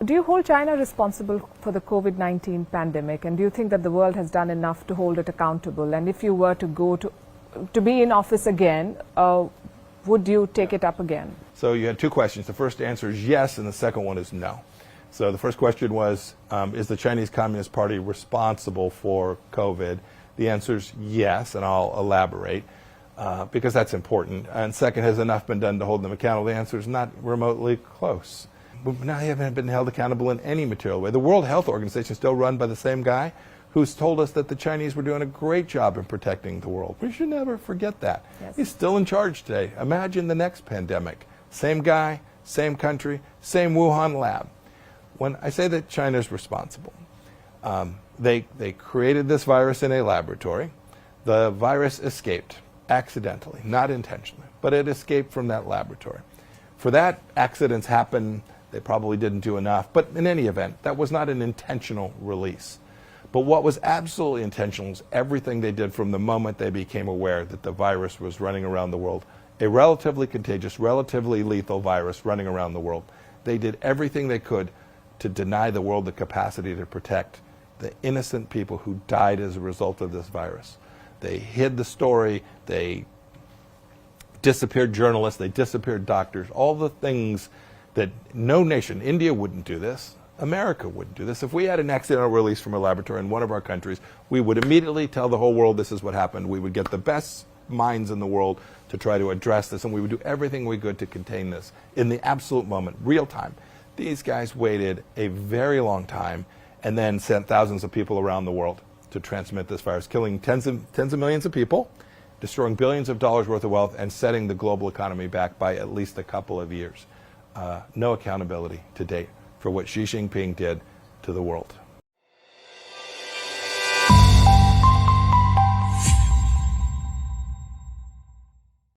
Do you hold China responsible for the COVID-19 pandemic, and do you think that the world has done enough to hold it accountable? And if you were to go to be in office again, would you take it up again? So you had two questions. The first answer is yes, and the second one is no. So the first question was, is the Chinese Communist Party responsible for COVID? The answer is yes, and I'll elaborate, because that's important. And second, has enough been done to hold them accountable? The answer is not remotely close. But now they haven't been held accountable in any material way. The World Health Organization is still run by the same guy who's told us that the Chinese were doing a great job in protecting the world. We should never forget that. Yes. He's still in charge today. Imagine the next pandemic. Same guy, same country, same Wuhan lab. When I say that China's responsible, they created this virus in a laboratory. The virus escaped accidentally, not intentionally, but it escaped from that laboratory. For that, accidents happen. They probably didn't do enough, but in any event, that was not an intentional release. But what was absolutely intentional is everything they did from the moment they became aware that the virus was running around the world, a relatively contagious, relatively lethal virus running around the world. They did everything they could to deny the world the capacity to protect the innocent people who died as a result of this virus. They hid the story, they disappeared journalists, they disappeared doctors, all the things that no nation, India wouldn't do this, America wouldn't do this. If we had an accidental release from a laboratory in one of our countries, we would immediately tell the whole world this is what happened. We would get the best minds in the world to try to address this, and we would do everything we could to contain this in the absolute moment, real time. These guys waited a very long time and then sent thousands of people around the world to transmit this virus, killing tens of millions of people, destroying billions of dollars worth of wealth, and setting the global economy back by at least a couple of years. No accountability to date for what Xi Jinping did to the world.